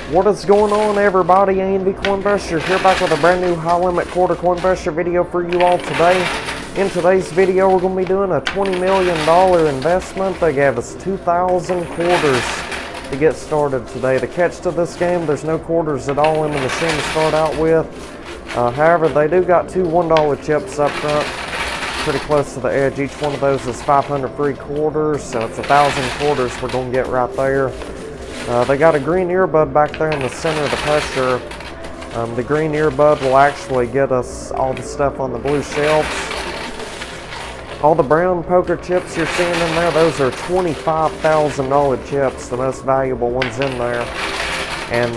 What is going on, everybody? ANV Coinbuster here, back with a brand new high limit quarter Coinbuster video for you all today. In today's video, we're going to be doing a $20 million investment. They gave us 2,000 quarters to get started today. The catch to this game, there's no quarters at all in the machine to start out with. However, they do got two $1 chips up front, pretty close to the edge. Each one of those is 500 free quarters, so it's 1,000 quarters we're going to get right there. They got a green earbud back there in the center of the pressure. The green earbud will actually get us all the stuff on the blue shelves. All the brown poker chips you're seeing in there, those are $25,000 chips, the most valuable ones in there. And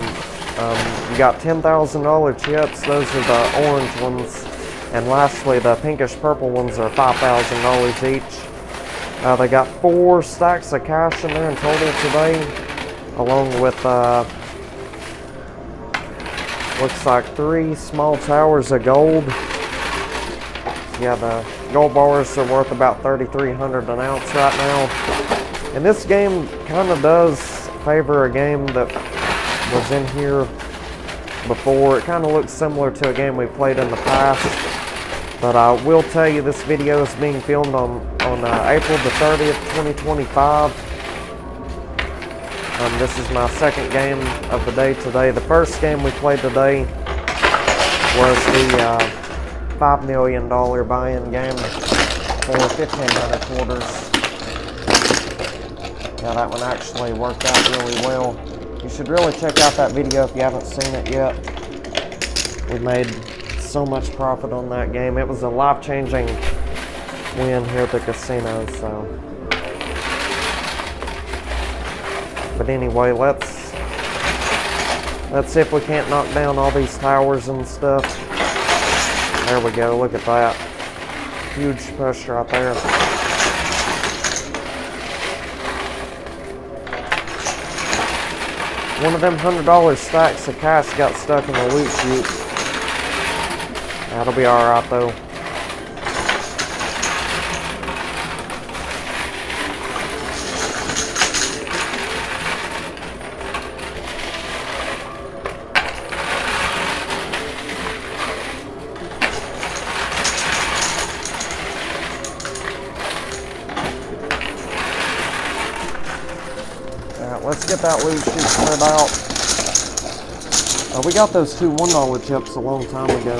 you got $10,000 chips, those are the orange ones. And lastly, the pinkish purple ones are $5,000 each. They got 4 stacks of cash in there in total today, along with looks like 3 small towers of gold. Yeah, the gold bars are worth about $3,300 an ounce right now. And this game kind of does favor a game that was in here before. It kind of looks similar to a game we played in the past. But I will tell you, this video is being filmed on April the 30th, 2025. This is my second game of the day today. The first game we played today was the $5 million buy-in game for 1,500 quarters. Yeah, that one actually worked out really well. You should really check out that video if you haven't seen it yet. We made so much profit on that game. It was a life-changing win here at the casino, so. But anyway, let's see if we can't knock down all these towers and stuff. There we go, look at that. Huge push right there. One of them $100 stacks of cash got stuck in the loot chute. That'll be alright though. Let's get that loot chute spread out. We got those 2 $1 chips a long time ago.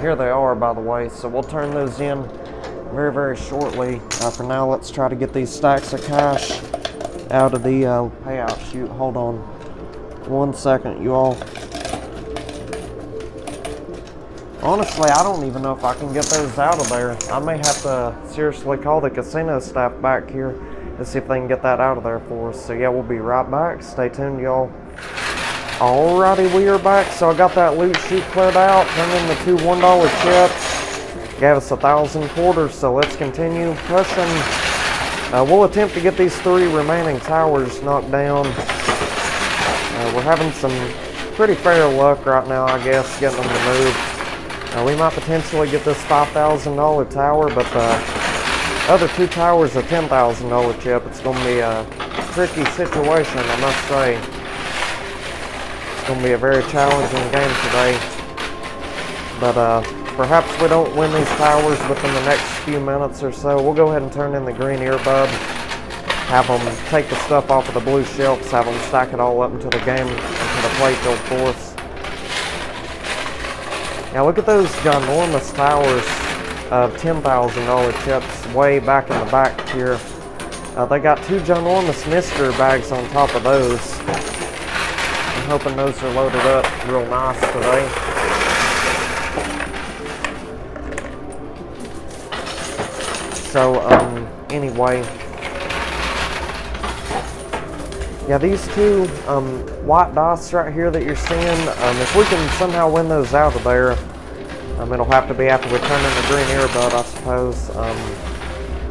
Here they are, by the way, so we'll turn those in very, very shortly. For now, let's try to get these stacks of cash out of the payout chute. Hold on 1 second, you all. Honestly, I don't even know if I can get those out of there. I may have to seriously call the casino staff back here to see if they can get that out of there for us. So yeah, we'll be right back. Stay tuned, y'all. Alrighty, we are back. So I got that loot chute cleared out, turned in the 2 $1 chips, gave us 1,000 quarters. So let's continue pushing. We'll attempt to get these 3 remaining towers knocked down. We're having some pretty fair luck right now, I guess, getting them to move. We might potentially get this $5,000 tower, but other 2 towers a $10,000 chip. It's going to be a tricky situation, I must say. It's going to be a very challenging game today. But perhaps we don't win these towers within the next few minutes or so. We'll go ahead and turn in the green earbud. Have them take the stuff off of the blue shelves. Have them stack it all up until the game, until the play field for us. Now look at those ginormous towers of $10,000 chips way back in the back here. They got 2 ginormous mystery bags on top of those. I'm hoping those are loaded up real nice today. So anyway, yeah, these 2 white dots right here that you're seeing, if we can somehow win those out of there, it'll have to be after we turn in the green earbud, I suppose.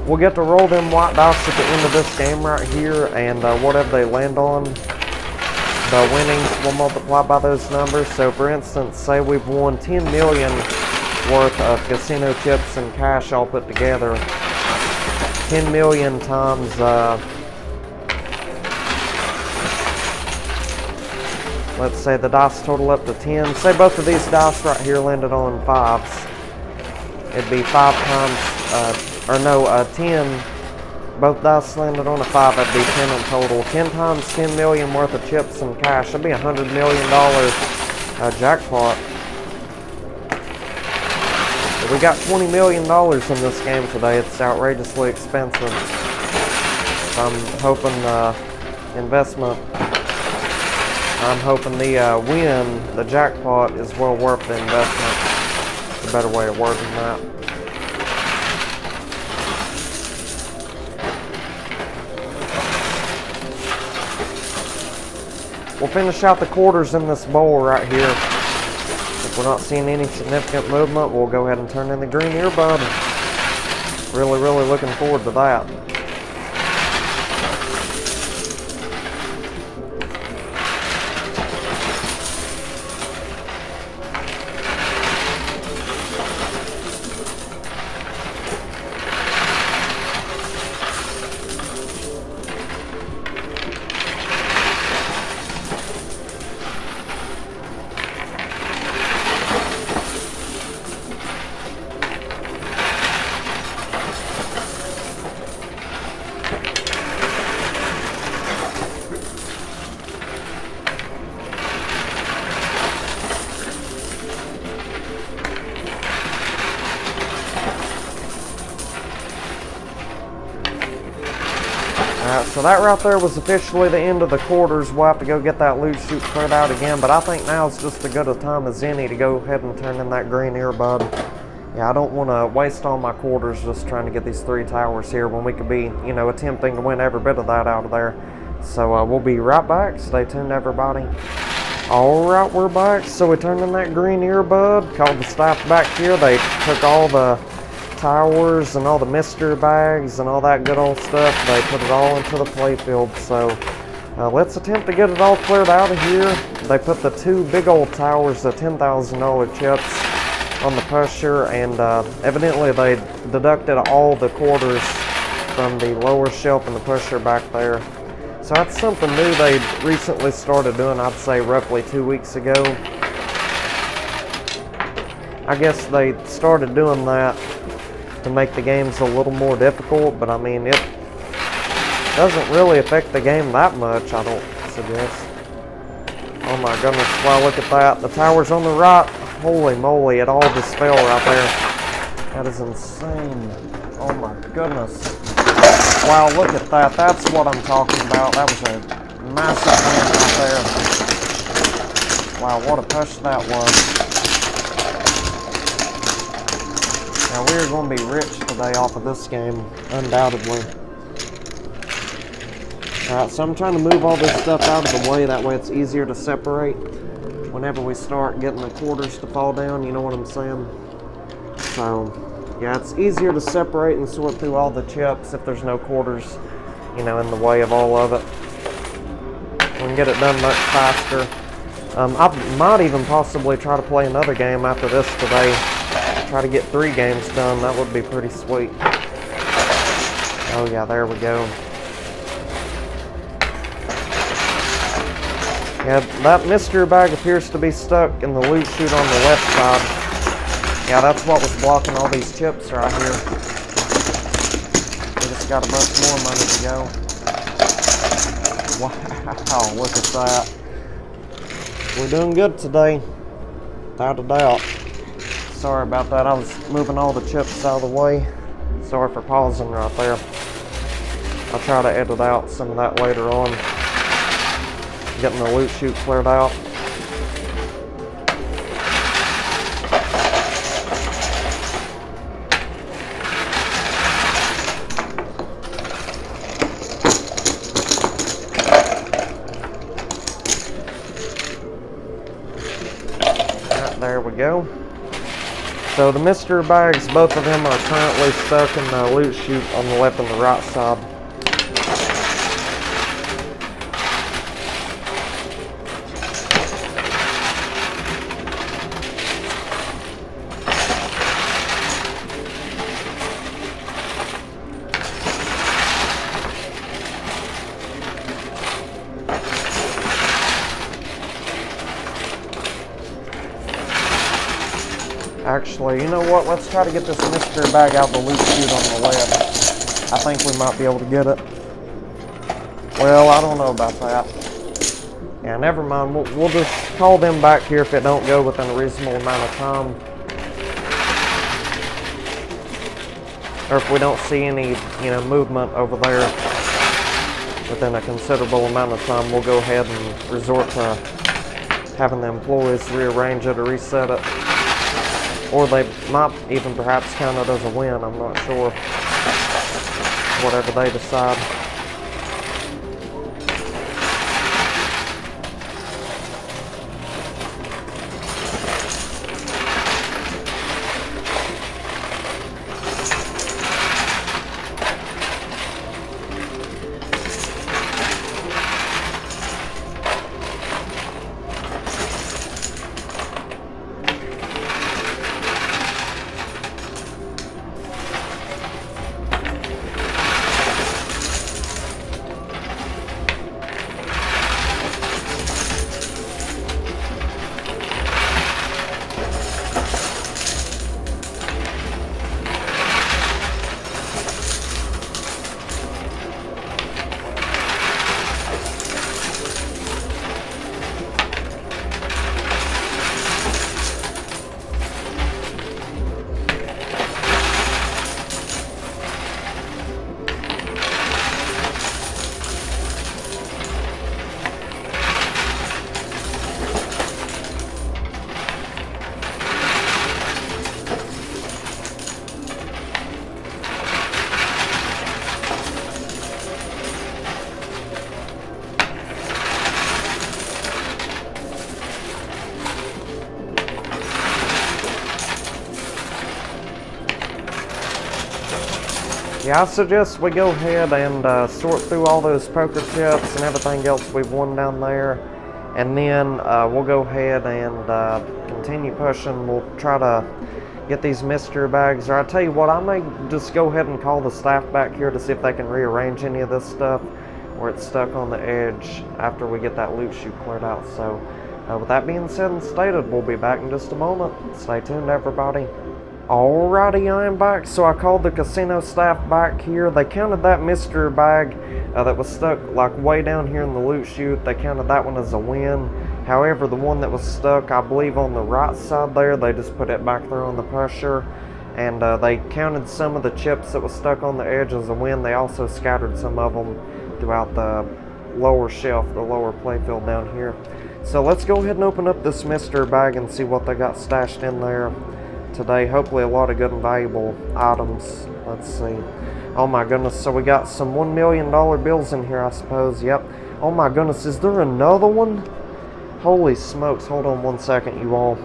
We'll get to roll them white dice at the end of this game right here, and whatever they land on, the winnings will multiply by those numbers. So for instance, say we've won 10 million worth of casino chips and cash all put together. 10 million times let's say the dice total up to 10. Say both of these dice right here landed on 5s. It'd be 5 times, 10. Both dice landed on a 5, that'd be 10 in total. 10 times 10 million worth of chips and cash. That'd be $100 million jackpot. But we got $20 million in this game today. It's outrageously expensive. So I'm hoping investment. I'm hoping the win, the jackpot, is well worth the investment. It's a better way of wording that. We'll finish out the quarters in this bowl right here. If we're not seeing any significant movement, we'll go ahead and turn in the green earbud. Really, really looking forward to that. Alright, so that right there was officially the end of the quarters. We'll have to go get that loot chute cleared out again, but I think now is just as good a time as any to go ahead and turn in that green earbud. Yeah, I don't want to waste all my quarters just trying to get these 3 towers here when we could be, you know, attempting to win every bit of that out of there. So we'll be right back. Stay tuned, everybody. Alright, we're back. So we turned in that green earbud, called the staff back here. They took all the towers and all the mystery bags and all that good old stuff. They put it all into the playfield. So let's attempt to get it all cleared out of here. They put the 2 big old towers, the $10,000 chips, on the pusher, and evidently they deducted all the quarters from the lower shelf and the pusher back there. So that's something new they recently started doing, I'd say roughly 2 weeks ago. I guess they started doing that to make the games a little more difficult, but I mean, it doesn't really affect the game that much, I don't suggest. Oh my goodness, wow, look at that. The tower's on the right. Holy moly, it all just fell right there. That is insane. Oh my goodness. Wow, look at that. That's what I'm talking about. That was a massive win right there. Wow, what a push that was. Now we're going to be rich today off of this game, undoubtedly. Alright, so I'm trying to move all this stuff out of the way, that way it's easier to separate whenever we start getting the quarters to fall down, you know what I'm saying? So, yeah, it's easier to separate and sort through all the chips if there's no quarters, you know, in the way of all of it. We can get it done much faster. I might even possibly try to play another game after this today. Try to get 3 games done. That would be pretty sweet. Oh yeah, there we go. Yeah, that mystery bag appears to be stuck in the loot chute on the left side. Yeah, that's what was blocking all these chips right here. We just got a bunch more money to go. Wow, look at that. We're doing good today, without a doubt. Sorry about that, I was moving all the chips out of the way. Sorry for pausing right there. I'll try to edit out some of that later on. Getting the loot chute cleared out. Right, there we go. So the mystery bags, both of them are currently stuck in the loot chute on the left and the right side. Actually, you know what? Let's try to get this mystery bag out of the loot chute on the left. I think we might be able to get it. Well, I don't know about that. Yeah, never mind. We'll just call them back here if it don't go within a reasonable amount of time. Or if we don't see any, movement over there within a considerable amount of time, we'll go ahead and resort to having the employees rearrange it or reset it. Or they might even perhaps count it as a win, I'm not sure. Whatever they decide. Yeah, I suggest we go ahead and sort through all those poker chips and everything else we've won down there. And then we'll go ahead and continue pushing. We'll try to get these mystery bags. Or I'll tell you what, I may just go ahead and call the staff back here to see if they can rearrange any of this stuff where it's stuck on the edge after we get that loot chute cleared out. So with that being said and stated, we'll be back in just a moment. Stay tuned, everybody. Alrighty, I am back. So I called the casino staff back here. They counted that mystery bag that was stuck like way down here in the loot chute. They counted that one as a win. However, the one that was stuck, I believe on the right side there, they just put it back there on the pusher. And they counted some of the chips that was stuck on the edge as a win. They also scattered some of them throughout the lower shelf, the lower playfield down here. So let's go ahead and open up this mystery bag and see what they got stashed in there today. Hopefully a lot of good and valuable items. Let's see. Oh my goodness, so we got some $1 million bills in here, I suppose. Yep. Oh my goodness, is there another one? Holy smokes, hold on one second, you all.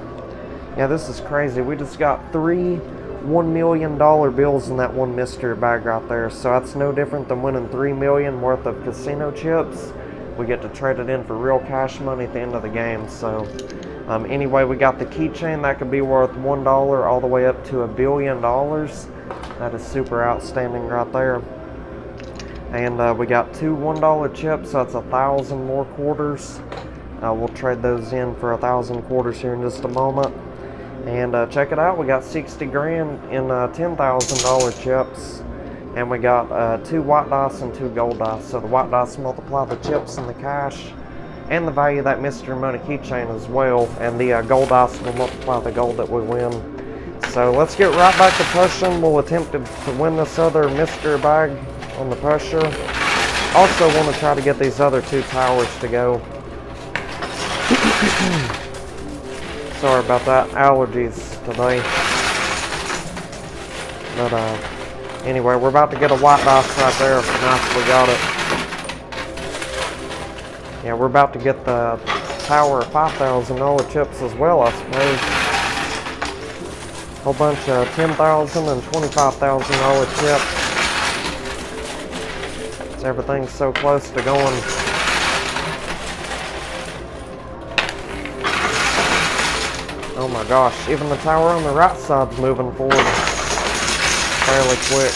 Yeah, this is crazy. We just got 3 $1 million bills in that one mystery bag right there. So that's no different than winning $3 million worth of casino chips. We get to trade it in for real cash money at the end of the game. So anyway, we got the keychain that could be worth $1 all the way up to $1 billion. That is super outstanding right there. And we got 2 $1 chips, so that's 1,000 more quarters. We'll trade those in for 1,000 quarters here in just a moment. And check it out, we got 60 grand in $10,000 chips. And we got 2 white dice and 2 gold dice. So the white dice multiply the chips and the cash and the value of that mystery money keychain as well. And the gold dice will multiply the gold that we win. So let's get right back to pushing. We'll attempt to win this other mystery bag on the pusher. Also want to try to get these other 2 towers to go. Sorry about that, allergies today. But anyway, we're about to get a white dice right there. Nice, we got it. Yeah, we're about to get the tower of $5,000 chips as well, I suppose. Whole bunch of $10,000 and $25,000 chips. So everything's so close to going. Oh my gosh, even the tower on the right side's moving forward fairly quick.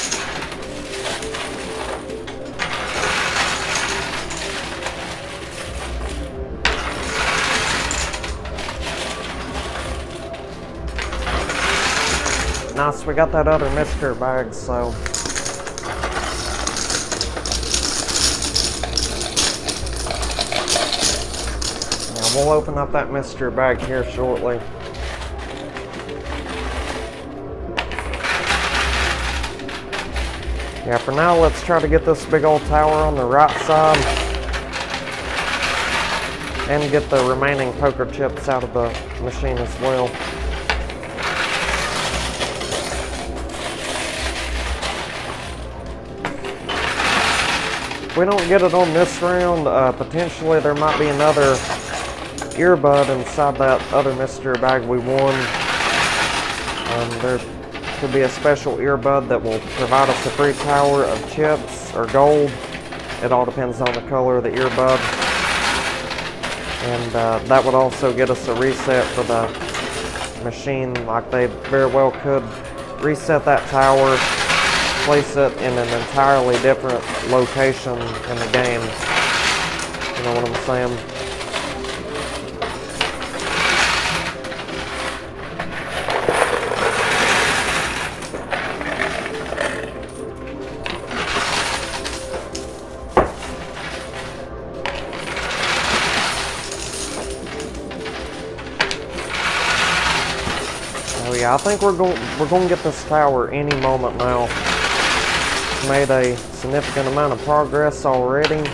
nice, we got that other mystery bag, so. Yeah, we'll open up that mystery bag here shortly. Yeah, for now, let's try to get this big old tower on the right side and get the remaining poker chips out of the machine as well. If we don't get it on this round, potentially there might be another earbud inside that other mystery bag we won. There could be a special earbud that will provide us a free tower of chips or gold. It all depends on the color of the earbud. And that would also get us a reset for the machine. Like, they very well could reset that tower, place it in an entirely different location in the game. You know what I'm saying? Yeah, I think we're going to get this tower any moment now. Made a significant amount of progress already. And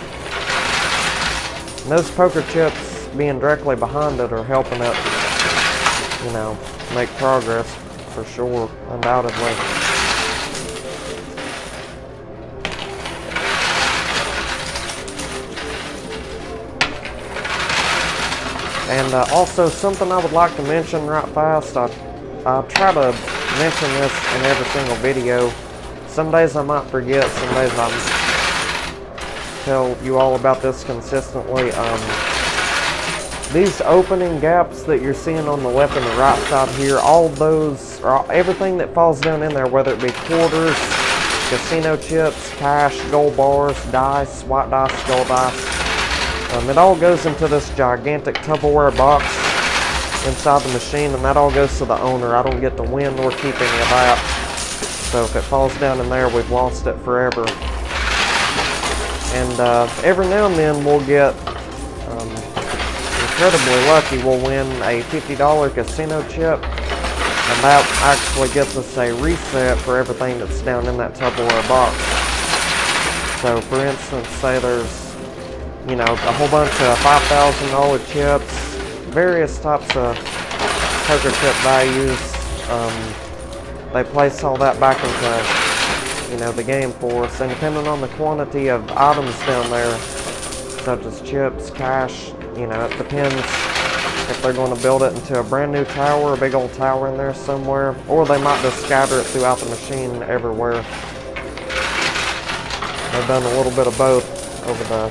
those poker chips being directly behind it are helping it, you know, make progress for sure, undoubtedly. And also something I would like to mention right fast. I try to mention this in every single video. Some days I might forget, some days I tell you all about this consistently. These opening gaps that you're seeing on the left and the right side here, all those, or everything that falls down in there, whether it be quarters, casino chips, cash, gold bars, dice, white dice, gold dice, it all goes into this gigantic Tupperware box inside the machine, and that all goes to the owner. I don't get to win nor keep any of that. So if it falls down in there, we've lost it forever. And every now and then we'll get incredibly lucky. We'll win a $50 casino chip, and that actually gets us a reset for everything that's down in that Tupperware box. So for instance, say there's, you know, a whole bunch of $5,000 chips, various types of poker chip values. They place all that back into, you know, the game for us, and depending on the quantity of items down there, such as chips, cash, you know, it depends if they're going to build it into a brand new tower, a big old tower in there somewhere, or they might just scatter it throughout the machine everywhere. They've done a little bit of both over the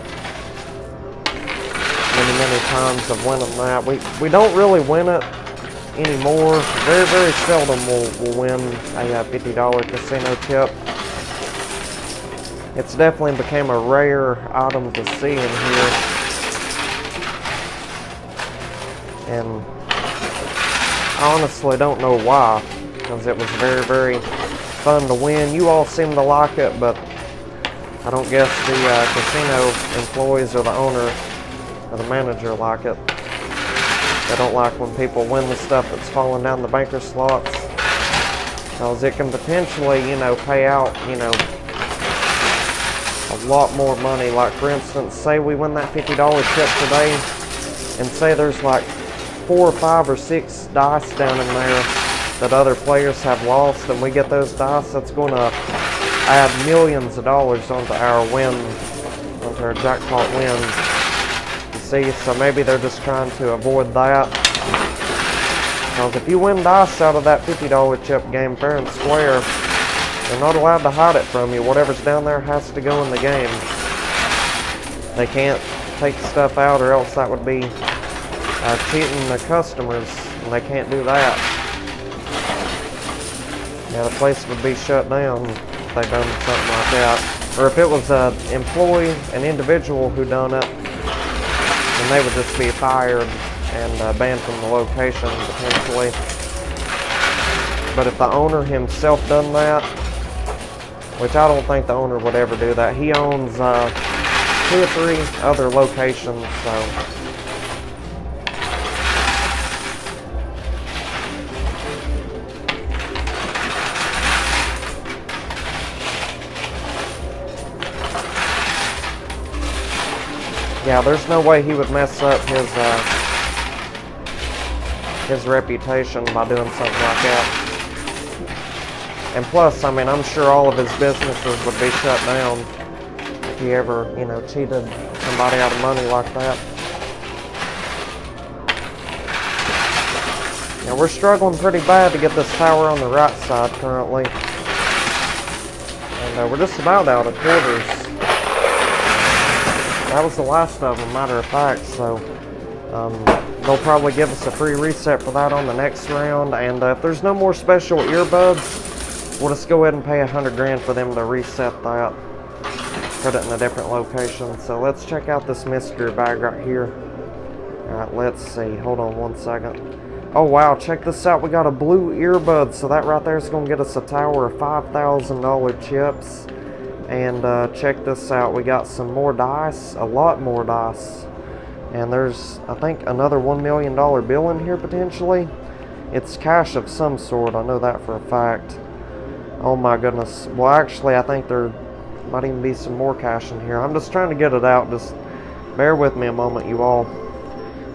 many times of winning that. We don't really win it anymore. Very, very seldom we'll win a $50 casino chip. It's definitely became a rare item to see in here. And I honestly don't know why, because it was very, very fun to win. You all seem to like it, but I don't guess the casino employees or the owner or the manager like it. They don't like when people win the stuff that's falling down the banker slots, because it can potentially, you know, pay out, you know, a lot more money. Like, for instance, say we win that $50 chip today, and say there's like 4 or 5 or 6 dice down in there that other players have lost, and we get those dice, that's going to add millions of dollars onto our win, onto our jackpot wins. See, so maybe they're just trying to avoid that. Because if you win dice out of that $50 chip game fair and square, they're not allowed to hide it from you. Whatever's down there has to go in the game. They can't take stuff out, or else that would be cheating the customers, and they can't do that. Yeah, the place would be shut down if they done something like that. Or if it was an employee, an individual who done it, and they would just be fired and banned from the location, potentially. But if the owner himself done that, which I don't think the owner would ever do that. He owns 2 or 3 other locations, so. Yeah, there's no way he would mess up his reputation by doing something like that. And plus, I mean, I'm sure all of his businesses would be shut down if he ever, you know, cheated somebody out of money like that. Now, we're struggling pretty bad to get this tower on the right side currently. And we're just about out of quarters. That was the last of them, matter of fact, so they'll probably give us a free reset for that on the next round. And if there's no more special earbuds, we'll just go ahead and pay 100 grand for them to reset that, put it in a different location. So let's check out this mystery bag right here. Alright, let's see. Hold on one second. Oh wow, check this out. We got a blue earbud. So that right there is going to get us a tower of $5,000 chips. And check this out. We got some more dice, a lot more dice. And there's, I think, another $1 million bill in here potentially. It's cash of some sort. I know that for a fact. Oh my goodness. Well, actually, I think there might even be some more cash in here. I'm just trying to get it out. Just bear with me a moment, you all.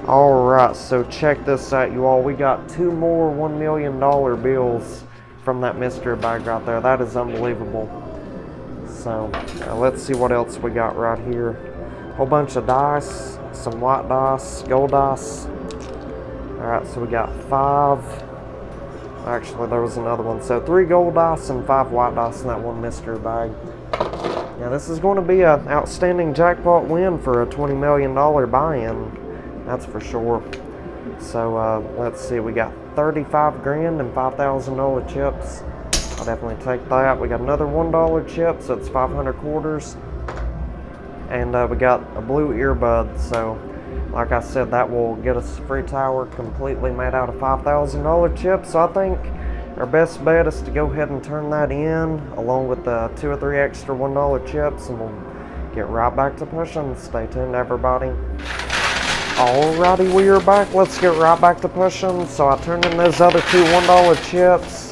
Alright, so check this out, you all. We got 2 more $1 million bills from that mystery bag right there. That is unbelievable. So, let's see what else we got right here. Whole bunch of dice. Some white dice, gold dice. Alright, so we got 5. Actually, there was another one. So 3 gold dice and 5 white dice in that one mystery bag. Now this is going to be an outstanding jackpot win for a $20 million buy-in. That's for sure. So let's see. We got 35 grand and $5,000 chips. I'll definitely take that. We got another $1 chip, so it's 500 quarters. And we got a blue earbud. So like I said, that will get us a free tower completely made out of $5,000 chips. So I think our best bet is to go ahead and turn that in along with the 2 or 3 extra $1 chips, and we'll get right back to pushing. Stay tuned, everybody. Alrighty, we are back. Let's get right back to pushing. So I turned in those other 2 $1 chips.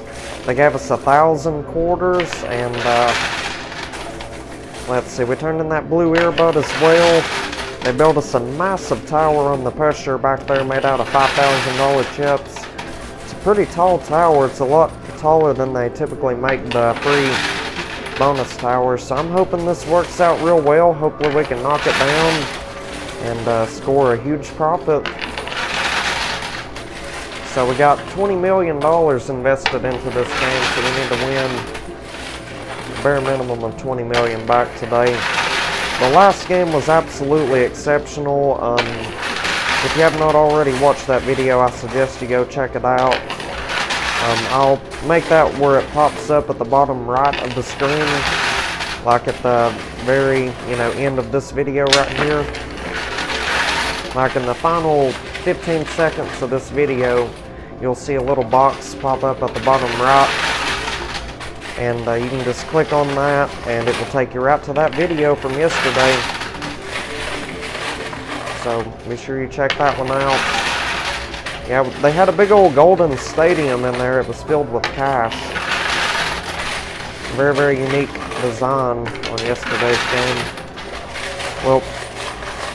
They gave us 1,000 quarters, and let's see, we turned in that blue earbud as well. They built us a massive tower on the pusher back there made out of $5,000 chips. It's a pretty tall tower. It's a lot taller than they typically make the free bonus towers. So I'm hoping this works out real well. Hopefully we can knock it down and score a huge profit. So we got $20 million invested into this game, so we need to win a bare minimum of $20 million back today. The last game was absolutely exceptional. If you have not already watched that video, I suggest you go check it out. I'll make that where it pops up at the bottom right of the screen, like at the very, end of this video right here. Like in the final 15 seconds of this video, you'll see a little box pop up at the bottom right. And you can just click on that, and it will take you right to that video from yesterday. So be sure you check that one out. Yeah, they had a big old golden stadium in there. It was filled with cash. Very, very unique design on yesterday's game. Well,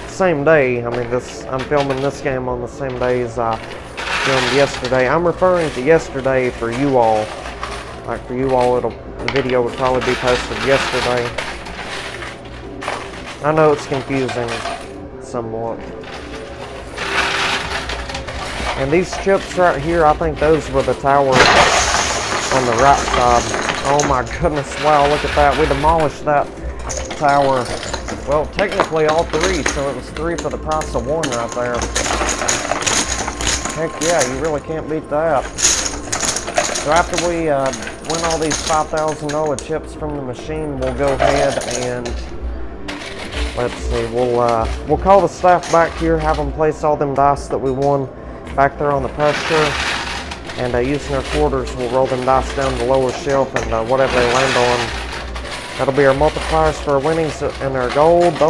same day. I mean, I'm filming this game on the same day as I filmed yesterday. I'm referring to yesterday for you all. Like for you all, the video would probably be posted yesterday. I know it's confusing somewhat. And these chips right here, I think those were the towers on the right side. Oh my goodness, wow, look at that. We demolished that tower. Well, technically all 3, so it was 3 for the price of 1 right there. Heck yeah, you really can't beat that. So after we win all these $5,000 chips from the machine, we'll go ahead and let's see. We'll call the staff back here, have them place all them dice that we won back there on the pusher, And using our quarters, we'll roll them dice down the lower shelf, and whatever they land on, that'll be our multipliers for our winnings and our gold. The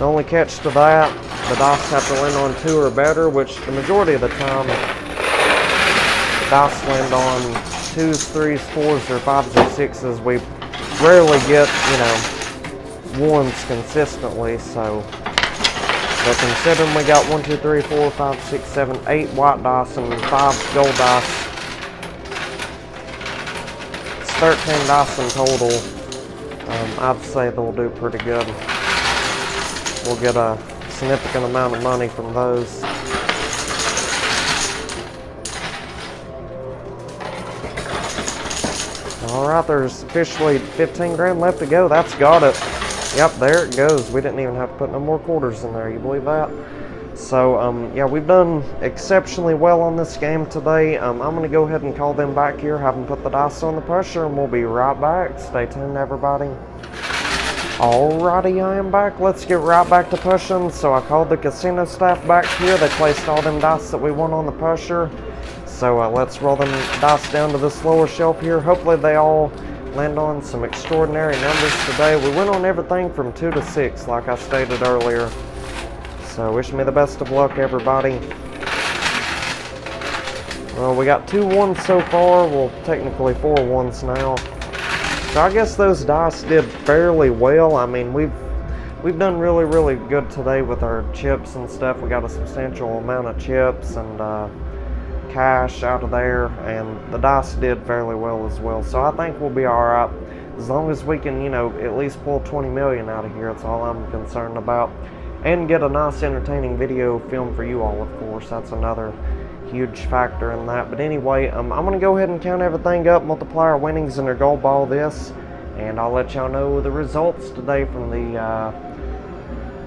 only catch to that, the dice have to land on 2 or better, which the majority of the time, the dice land on 2s, 3s, 4s, or 5s or 6s. We rarely get, 1s consistently, so. But considering we got 1, 2, 3, 4, 5, 6, 7, 8 white dice and 5 gold dice, it's 13 dice in total. I'd say they'll do pretty good. We'll get a significant amount of money from those. Alright, there's officially 15 grand left to go. That's got it. Yep, there it goes. We didn't even have to put no more quarters in there. You believe that? So, yeah, we've done exceptionally well on this game today. I'm going to go ahead and call them back here, have them put the dice on the pusher, and we'll be right back. Stay tuned, everybody. Alrighty, I am back. Let's get right back to pushing. So I called the casino staff back here. They placed all them dice that we won on the pusher. So let's roll them dice down to this lower shelf here. Hopefully they all land on some extraordinary numbers today. We went on everything from 2 to 6, like I stated earlier. So wish me the best of luck, everybody. Well, we got 2 1s so far. Well, technically 4 1s now. So I guess those dice did fairly well. I mean, we've done really, really good today with our chips and stuff. We got a substantial amount of chips and cash out of there, and the dice did fairly well as well. So I think we'll be alright. As long as we can, at least pull 20 million out of here, that's all I'm concerned about. And get a nice entertaining video film for you all, of course. That's another huge factor in that. But anyway, I'm going to go ahead and count everything up, multiply our winnings and our gold ball this, and I'll let y'all know the results today from the,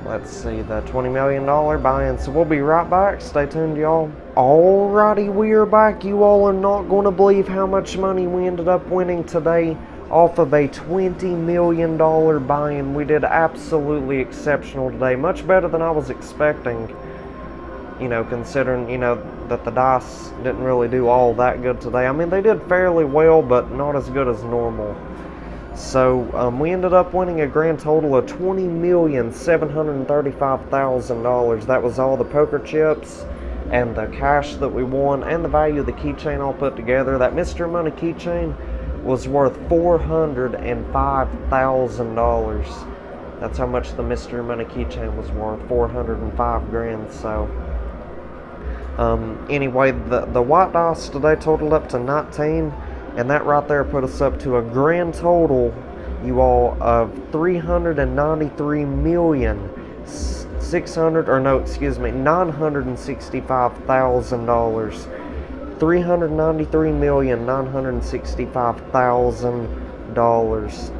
let's see, the $20 million buy-in. So we'll be right back. Stay tuned, y'all. Alrighty, we are back. You all are not going to believe how much money we ended up winning today off of a $20 million buy-in. We did absolutely exceptional today. Much better than I was expecting, considering, that the dice didn't really do all that good today. I mean, they did fairly well, but not as good as normal. So, we ended up winning a grand total of $20,735,000. That was all the poker chips and the cash that we won and the value of the keychain all put together. That Mr. Money keychain was worth $405,000. That's how much the Mr. Money keychain was worth, 405 grand. So anyway, the white dice today totaled up to 19, and that right there put us up to a grand total, you all, of $965,000. $393,965,000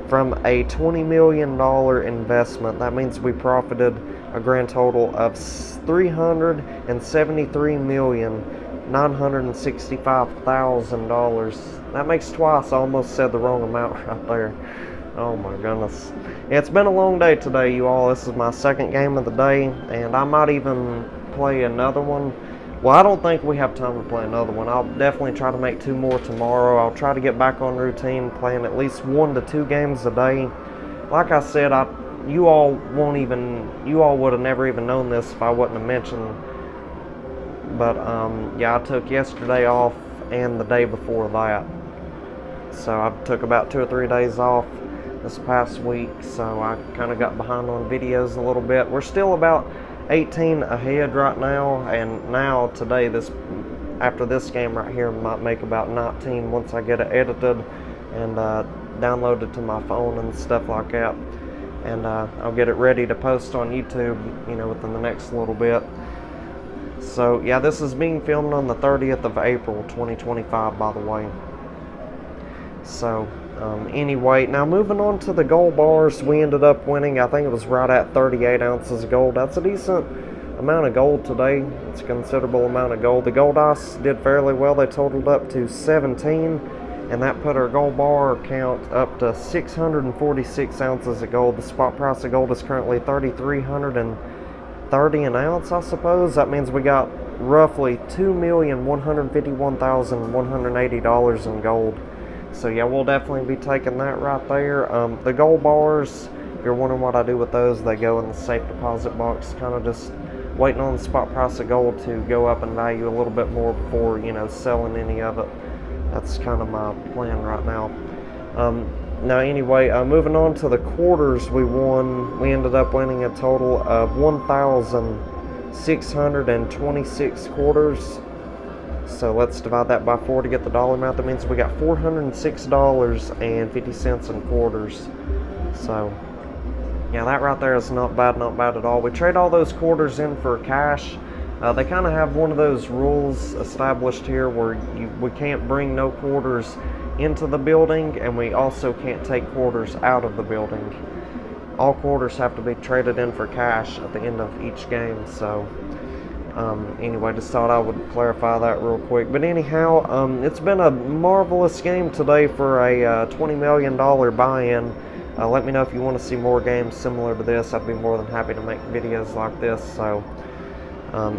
from a $20 million investment. That means we profited a grand total of $373,965,000. That makes twice. I almost said the wrong amount right there. Oh my goodness. It's been a long day today, you all. This is my second game of the day, and I might even play another one. Well, I don't think we have time to play another one. I'll definitely try to make 2 more tomorrow. I'll try to get back on routine, playing at least 1 to 2 games a day. Like I said, you all would have never even known this if I wouldn't have mentioned. But yeah, I took yesterday off and the day before that. So I took about 2 or 3 days off this past week. So I kind of got behind on videos a little bit. We're still about 18 ahead right now, and now today, after this game right here, might make about 19 once I get it edited and download it to my phone and stuff like that, and I'll get it ready to post on YouTube, within the next little bit. So yeah, this is being filmed on the 30th of April 2025, by the way. So anyway, now moving on to the gold bars, we ended up winning, I think it was right at 38 ounces of gold. That's a decent amount of gold today. It's a considerable amount of gold. The gold dice did fairly well. They totaled up to 17, and that put our gold bar count up to 646 ounces of gold. The spot price of gold is currently $3,330 an ounce, I suppose. That means we got roughly $2,151,180 in gold. So yeah, we'll definitely be taking that right there. The gold bars, if you're wondering what I do with those, they go in the safe deposit box, kind of just waiting on the spot price of gold to go up in value a little bit more before, selling any of it. That's kind of my plan right now. Now anyway, moving on to the quarters we won. We ended up winning a total of 1,626 quarters. So let's divide that by 4 to get the dollar amount. That means we got $406.50 in quarters. So yeah, that right there is not bad at all. We trade all those quarters in for cash. They kind of have one of those rules established here where we can't bring no quarters into the building, and we also can't take quarters out of the building. All quarters have to be traded in for cash at the end of each game. So anyway, just thought I would clarify that real quick. But anyhow, it's been a marvelous game today for a $20 million buy-in. Let me know if you want to see more games similar to this. I'd be more than happy to make videos like this. So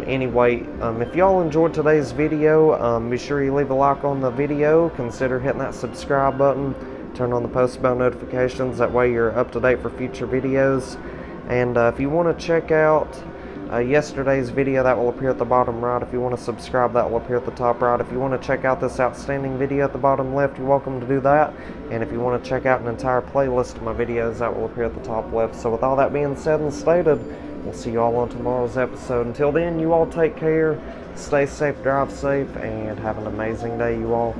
anyway, if y'all enjoyed today's video, be sure you leave a like on the video. Consider hitting that subscribe button. Turn on the post bell notifications. That way you're up to date for future videos. And if you want to check out yesterday's video, that will appear at the bottom right. If you want to subscribe, that will appear at the top right. If you want to check out this outstanding video at the bottom left, you're welcome to do that. And if you want to check out an entire playlist of my videos, that will appear at the top left. So with all that being said and stated, we'll see you all on tomorrow's episode. Until then, you all take care, stay safe, drive safe, and have an amazing day, you all.